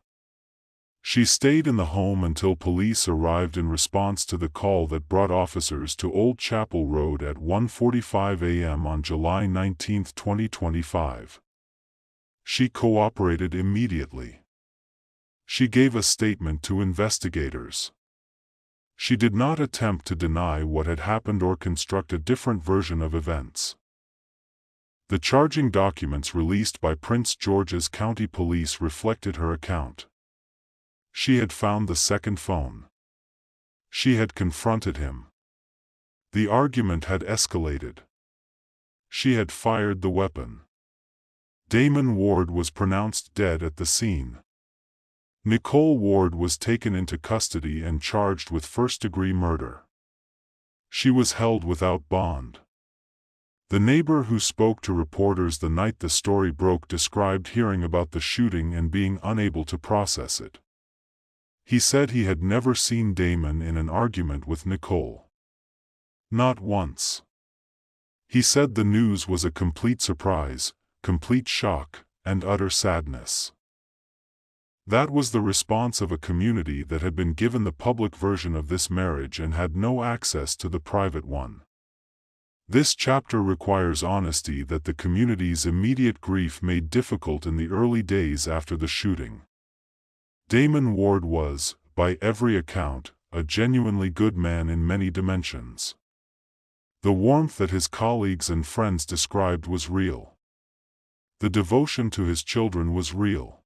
She stayed in the home until police arrived in response to the call that brought officers to Old Chapel Road at 1:45 a.m. on July 19, 2025. She cooperated immediately. She gave a statement to investigators. She did not attempt to deny what had happened or construct a different version of events. The charging documents released by Prince George's County Police reflected her account. She had found the second phone. She had confronted him. The argument had escalated. She had fired the weapon. Damon Ward was pronounced dead at the scene. Nicole Ward was taken into custody and charged with first-degree murder. She was held without bond. The neighbor who spoke to reporters the night the story broke described hearing about the shooting and being unable to process it. He said he had never seen Damon in an argument with Nicole. Not once. He said the news was a complete surprise, complete shock, and utter sadness. That was the response of a community that had been given the public version of this marriage and had no access to the private one. This chapter requires honesty that the community's immediate grief made difficult in the early days after the shooting. Damon Ward was, by every account, a genuinely good man in many dimensions. The warmth that his colleagues and friends described was real. The devotion to his children was real.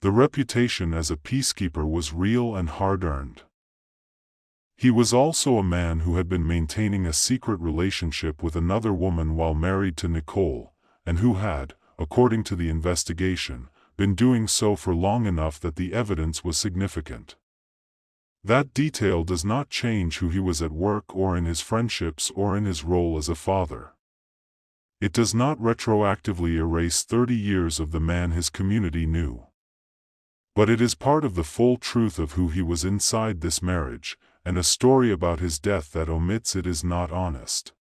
The reputation as a peacekeeper was real and hard-earned. He was also a man who had been maintaining a secret relationship with another woman while married to Nicole, and who had, according to the investigation, been doing so for long enough that the evidence was significant. That detail does not change who he was at work or in his friendships or in his role as a father. It does not retroactively erase 30 years of the man his community knew. But it is part of the full truth of who he was inside this marriage, and a story about his death that omits it is not honest.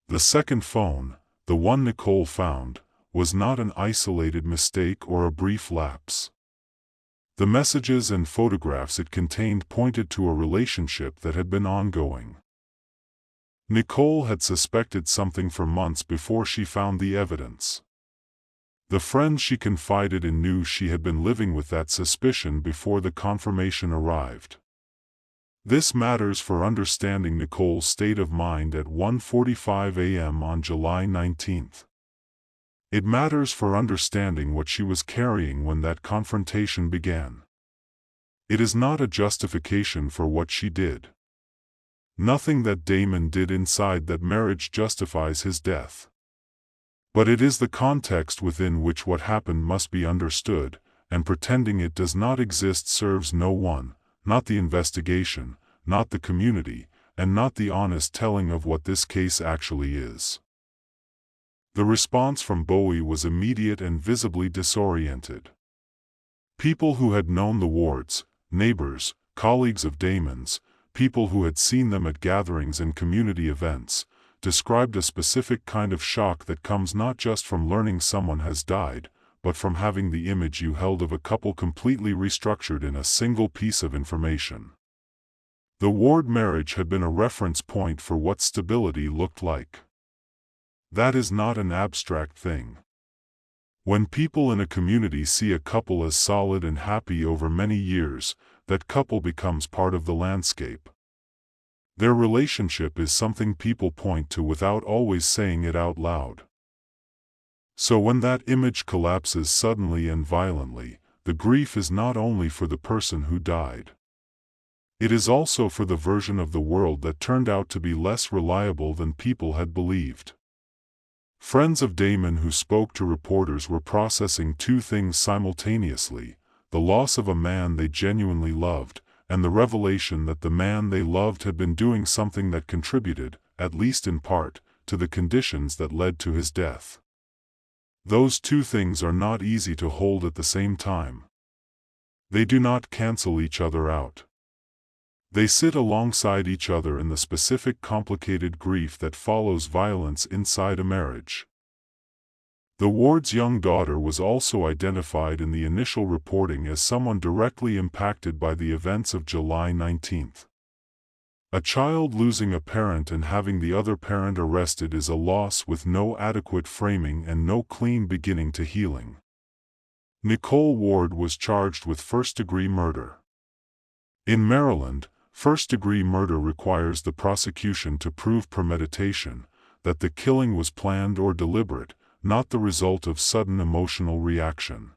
The second phone, the one Nicole found, was not an isolated mistake or a brief lapse. The messages and photographs it contained pointed to a relationship that had been ongoing. Nicole had suspected something for months before she found the evidence. The friends she confided in knew she had been living with that suspicion before the confirmation arrived. This matters for understanding Nicole's state of mind at 1:45 a.m. on July 19. It matters for understanding what she was carrying when that confrontation began. It is not a justification for what she did. Nothing that Damon did inside that marriage justifies his death. But it is the context within which what happened must be understood, and pretending it does not exist serves no one, not the investigation, not the community, and not the honest telling of what this case actually is. The response from Bowie was immediate and visibly disoriented. People who had known the Wards, neighbors, colleagues of Damon's, people who had seen them at gatherings and community events, described a specific kind of shock that comes not just from learning someone has died, but from having the image you held of a couple completely restructured in a single piece of information. The Ward marriage had been a reference point for what stability looked like. That is not an abstract thing. When people in a community see a couple as solid and happy over many years, that couple becomes part of the landscape. Their relationship is something people point to without always saying it out loud. So when that image collapses suddenly and violently, the grief is not only for the person who died. It is also for the version of the world that turned out to be less reliable than people had believed. Friends of Damon who spoke to reporters were processing two things simultaneously: the loss of a man they genuinely loved, and the revelation that the man they loved had been doing something that contributed, at least in part, to the conditions that led to his death. Those two things are not easy to hold at the same time. They do not cancel each other out. They sit alongside each other in the specific complicated grief that follows violence inside a marriage. The Ward's young daughter was also identified in the initial reporting as someone directly impacted by the events of July 19. A child losing a parent and having the other parent arrested is a loss with no adequate framing and no clean beginning to healing. Nicole Ward was charged with first-degree murder. In Maryland, first-degree murder requires the prosecution to prove premeditation, that the killing was planned or deliberate, not the result of sudden emotional reaction.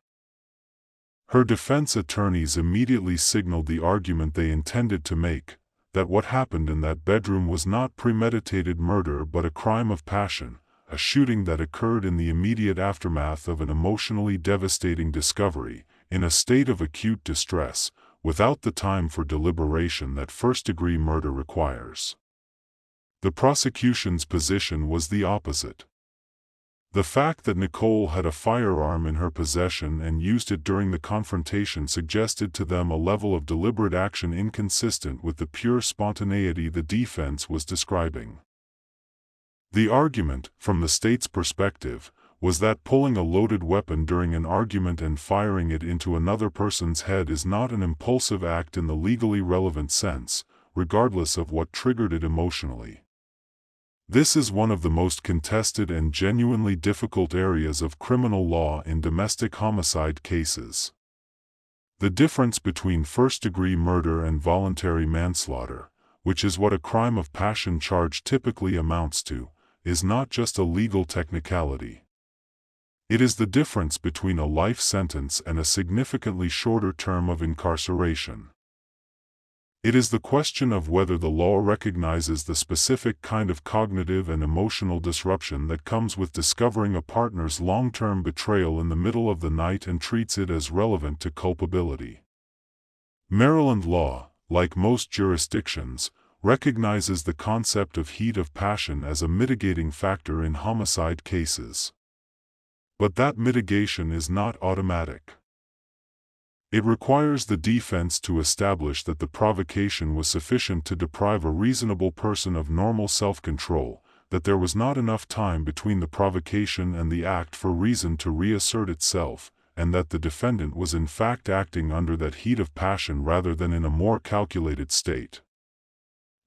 Her defense attorneys immediately signaled the argument they intended to make, that what happened in that bedroom was not premeditated murder but a crime of passion, a shooting that occurred in the immediate aftermath of an emotionally devastating discovery, in a state of acute distress, without the time for deliberation that first-degree murder requires. The prosecution's position was the opposite. The fact that Nicole had a firearm in her possession and used it during the confrontation suggested to them a level of deliberate action inconsistent with the pure spontaneity the defense was describing. The argument, from the state's perspective, was that pulling a loaded weapon during an argument and firing it into another person's head is not an impulsive act in the legally relevant sense, regardless of what triggered it emotionally. This is one of the most contested and genuinely difficult areas of criminal law in domestic homicide cases. The difference between first-degree murder and voluntary manslaughter, which is what a crime of passion charge typically amounts to, is not just a legal technicality. It is the difference between a life sentence and a significantly shorter term of incarceration. It is the question of whether the law recognizes the specific kind of cognitive and emotional disruption that comes with discovering a partner's long-term betrayal in the middle of the night and treats it as relevant to culpability. Maryland law, like most jurisdictions, recognizes the concept of heat of passion as a mitigating factor in homicide cases. But that mitigation is not automatic. It requires the defense to establish that the provocation was sufficient to deprive a reasonable person of normal self-control, that there was not enough time between the provocation and the act for reason to reassert itself, and that the defendant was in fact acting under that heat of passion rather than in a more calculated state.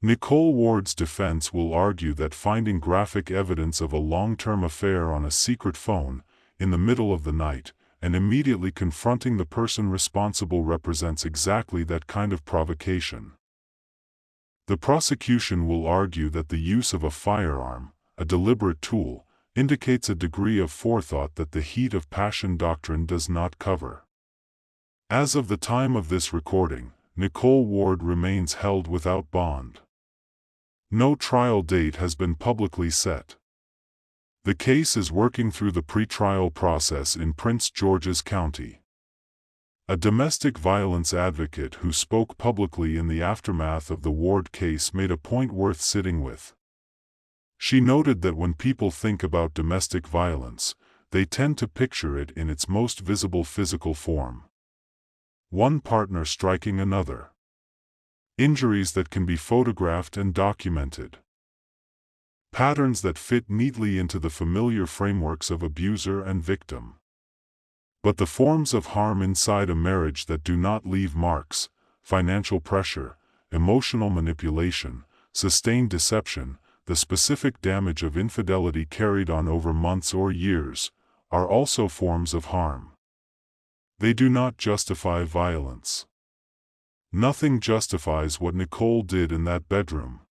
Nicole Ward's defense will argue that finding graphic evidence of a long-term affair on a secret phone, in the middle of the night, and immediately confronting the person responsible represents exactly that kind of provocation. The prosecution will argue that the use of a firearm, a deliberate tool, indicates a degree of forethought that the heat of passion doctrine does not cover. As of the time of this recording, Nicole Ward remains held without bond. No trial date has been publicly set. The case is working through the pretrial process in Prince George's County. A domestic violence advocate who spoke publicly in the aftermath of the Ward case made a point worth sitting with. She noted that when people think about domestic violence, they tend to picture it in its most visible physical form. One partner striking another. Injuries that can be photographed and documented. Patterns that fit neatly into the familiar frameworks of abuser and victim. But the forms of harm inside a marriage that do not leave marks, financial pressure, emotional manipulation, sustained deception, the specific damage of infidelity carried on over months or years, are also forms of harm. They do not justify violence. Nothing justifies what Nicole did in that bedroom.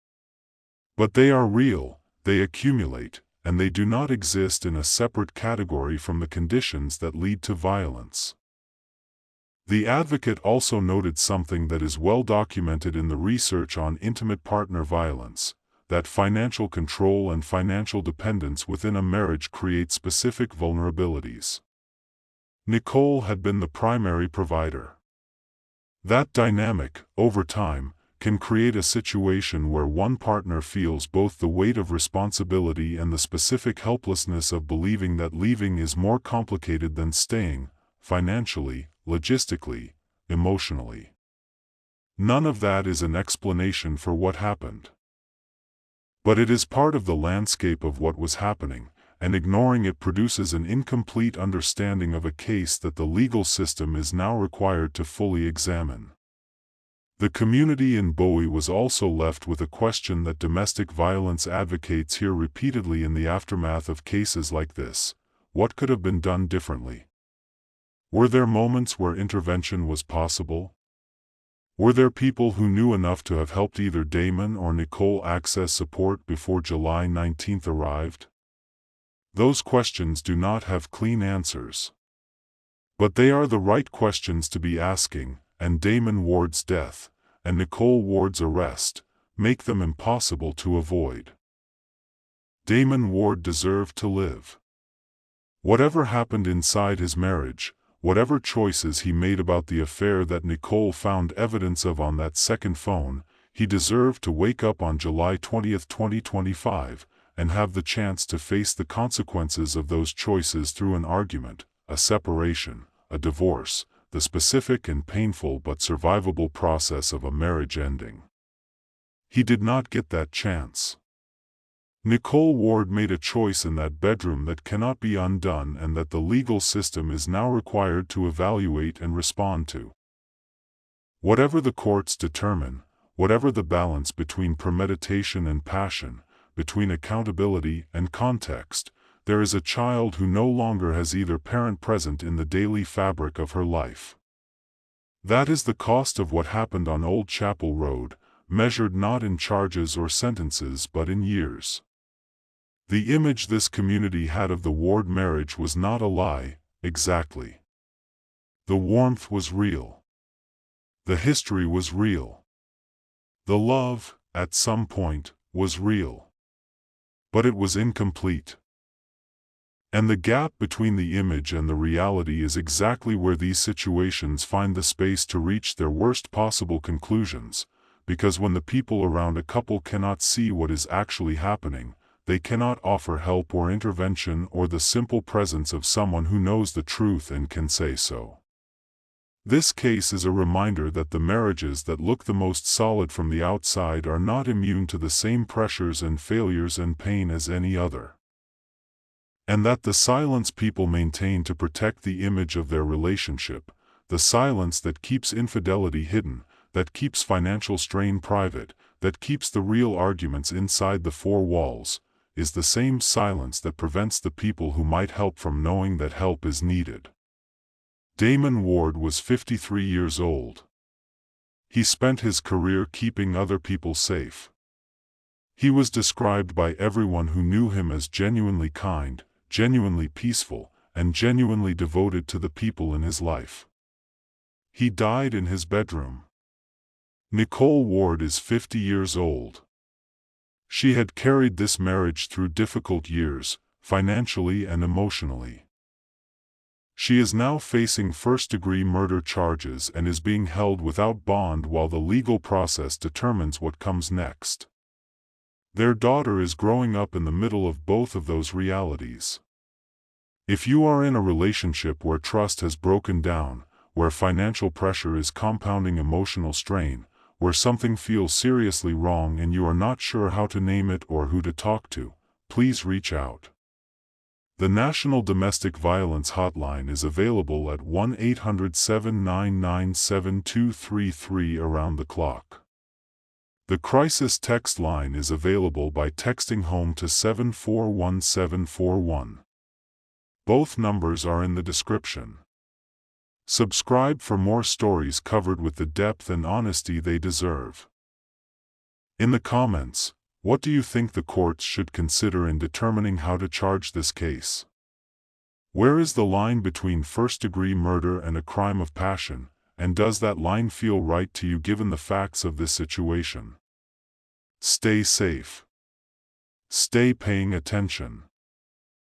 But they are real, they accumulate, and they do not exist in a separate category from the conditions that lead to violence. The advocate also noted something that is well documented in the research on intimate partner violence, that financial control and financial dependence within a marriage create specific vulnerabilities. Nicole had been the primary provider. That dynamic, over time, can create a situation where one partner feels both the weight of responsibility and the specific helplessness of believing that leaving is more complicated than staying, financially, logistically, emotionally. None of that is an explanation for what happened. But it is part of the landscape of what was happening, and ignoring it produces an incomplete understanding of a case that the legal system is now required to fully examine. The community in Bowie was also left with a question that domestic violence advocates hear repeatedly in the aftermath of cases like this: what could have been done differently? Were there moments where intervention was possible? Were there people who knew enough to have helped either Damon or Nicole access support before July 19 arrived? Those questions do not have clean answers. But they are the right questions to be asking, and Damon Ward's death, and Nicole Ward's arrest, make them impossible to avoid. Damon Ward deserved to live. Whatever happened inside his marriage, whatever choices he made about the affair that Nicole found evidence of on that second phone, he deserved to wake up on July 20, 2025, and have the chance to face the consequences of those choices through an argument, a separation, a divorce, the specific and painful but survivable process of a marriage ending. He did not get that chance. Nicole Ward made a choice in that bedroom that cannot be undone and that the legal system is now required to evaluate and respond to. Whatever the courts determine, whatever the balance between premeditation and passion, between accountability and context, there is a child who no longer has either parent present in the daily fabric of her life. That is the cost of what happened on Old Chapel Road, measured not in charges or sentences but in years. The image this community had of the Ward marriage was not a lie, exactly. The warmth was real. The history was real. The love, at some point, was real. But it was incomplete. And the gap between the image and the reality is exactly where these situations find the space to reach their worst possible conclusions, because when the people around a couple cannot see what is actually happening, they cannot offer help or intervention or the simple presence of someone who knows the truth and can say so. This case is a reminder that the marriages that look the most solid from the outside are not immune to the same pressures and failures and pain as any other. And that the silence people maintain to protect the image of their relationship, the silence that keeps infidelity hidden, that keeps financial strain private, that keeps the real arguments inside the four walls, is the same silence that prevents the people who might help from knowing that help is needed. Damon Ward was 53 years old. He spent his career keeping other people safe. He was described by everyone who knew him as genuinely kind, genuinely peaceful, and genuinely devoted to the people in his life. He died in his bedroom. Nicole Ward is 50 years old. She had carried this marriage through difficult years, financially and emotionally. She is now facing first-degree murder charges and is being held without bond while the legal process determines what comes next. Their daughter is growing up in the middle of both of those realities. If you are in a relationship where trust has broken down, where financial pressure is compounding emotional strain, where something feels seriously wrong and you are not sure how to name it or who to talk to, please reach out. The National Domestic Violence Hotline is available at 1-800-799-7233 around the clock. The crisis text line is available by texting HOME to 741741. Both numbers are in the description. Subscribe for more stories covered with the depth and honesty they deserve. In the comments, what do you think the courts should consider in determining how to charge this case? Where is the line between first-degree murder and a crime of passion, and does that line feel right to you given the facts of this situation? Stay safe. Stay paying attention.